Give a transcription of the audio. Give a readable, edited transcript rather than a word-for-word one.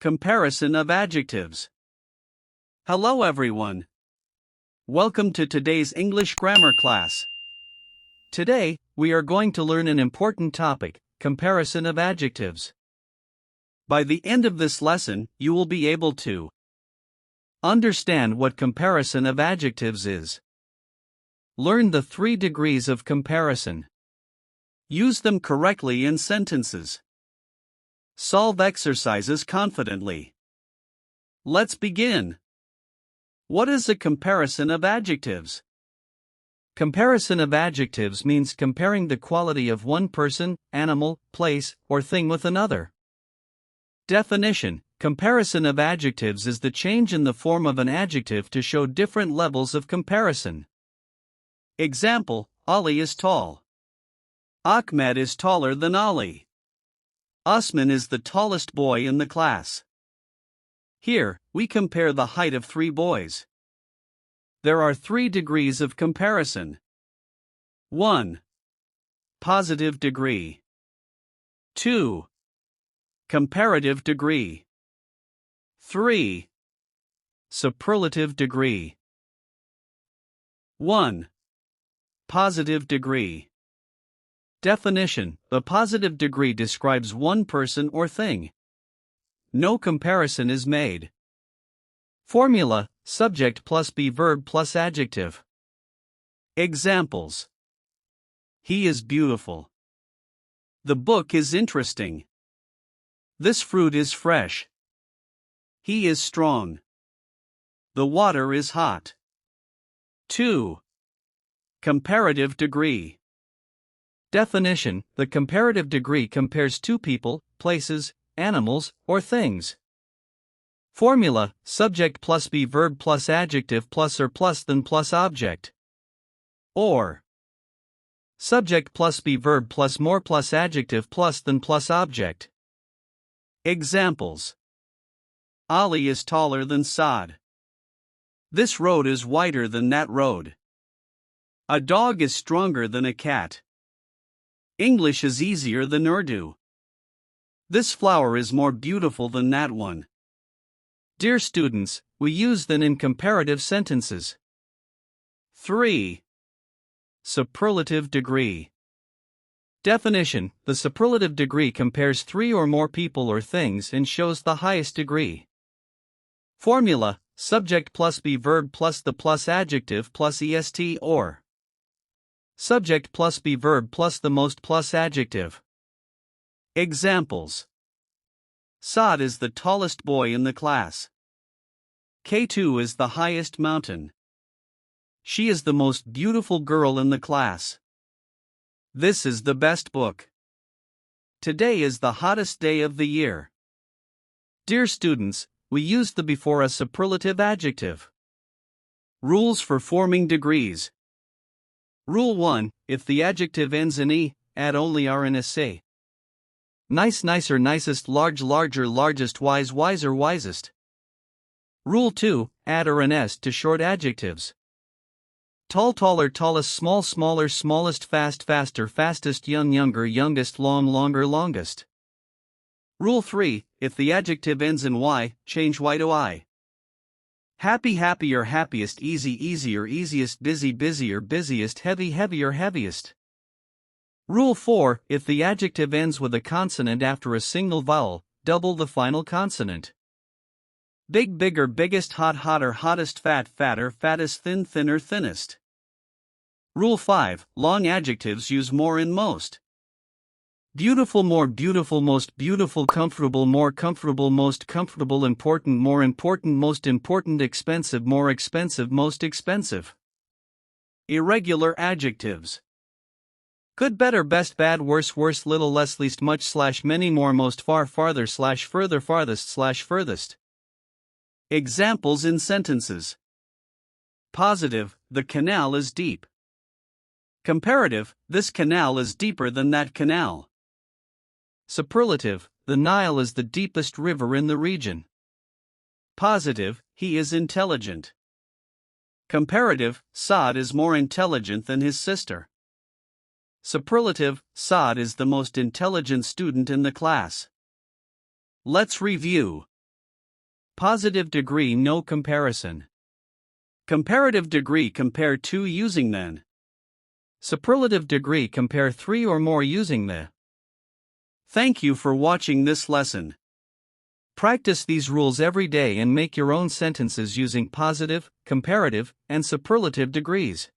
Comparison of adjectives. Hello everyone. Welcome to today's English grammar class. Today, we are going to learn an important topic, comparison of adjectives. By the end of this lesson, you will be able to understand what comparison of adjectives is. Learn the 3 degrees of comparison. Use them correctly in sentences. Solve exercises confidently. Let's begin. What is a comparison of adjectives? Comparison of adjectives means comparing the quality of one person, animal, place, or thing with another. Definition: comparison of adjectives is the change in the form of an adjective to show different levels of comparison. Example: Ali is tall. Ahmed is taller than Ali. Usman is the tallest boy in the class. Here, we compare the height of 3 boys. There are 3 degrees of comparison. 1. Positive degree. 2. Comparative degree. 3. Superlative degree. 1. Positive degree. Definition: the positive degree describes one person or thing. No comparison is made. Formula: subject plus be verb plus adjective. Examples: He is beautiful. The book is interesting. This fruit is fresh. He is strong. The water is hot. 2. Comparative degree. Definition: the comparative degree compares 2 people, places, animals, or things. Formula: subject plus be verb plus adjective plus or plus than plus object. Or subject plus be verb plus more plus adjective plus than plus object. Examples: Ali is taller than Saad. This road is wider than that road. A dog is stronger than a cat. English is easier than Urdu. This flower is more beautiful than that one. Dear students, we use them in comparative sentences. 3. Superlative degree. Definition: the superlative degree compares 3 or more people or things and shows the highest degree. Formula: subject plus be verb plus the plus adjective plus est or subject plus be verb plus the most plus adjective. Examples: Saad is the tallest boy in the class. K2 is the highest mountain. She is the most beautiful girl in the class. This is the best book. Today is the hottest day of the year. Dear students, we use the before a superlative adjective. Rules for forming degrees. Rule 1: if the adjective ends in e, add only r in sa. Nice, nicer, nicest, large, larger, largest, wise, wiser, wisest. Rule 2: add r and s to short adjectives. Tall, taller, tallest, small, smaller, smallest, fast, faster, fastest, young, younger, youngest, long, longer, longest. Rule 3: if the adjective ends in y, change y to I. Happy, happier, happiest, easy, easier, easiest, busy, busier, busiest, heavy, heavier, heaviest. Rule 4: if the adjective ends with a consonant after a single vowel, double the final consonant. Big, bigger, biggest, hot, hotter, hottest, fat, fatter, fattest, thin, thinner, thinnest. Rule 5: long adjectives use more in most. Beautiful, more beautiful, most beautiful, comfortable, more comfortable, most comfortable, important, more important, most important, expensive, more expensive, most expensive. Irregular adjectives. Good, better, best, bad, worse, worse, little, less, least, much, / many, more, most, far, farther, / further, farthest, / furthest. Examples in sentences. Positive: the canal is deep. Comparative: this canal is deeper than that canal. Superlative: the Nile is the deepest river in the region. Positive: he is intelligent. Comparative: Saad is more intelligent than his sister. Superlative: Saad is the most intelligent student in the class. Let's review. Positive degree no comparison. Comparative degree compare 2 using than. Superlative degree compare 3 or more using the. Thank you for watching this lesson. Practice these rules every day and make your own sentences using positive, comparative, and superlative degrees.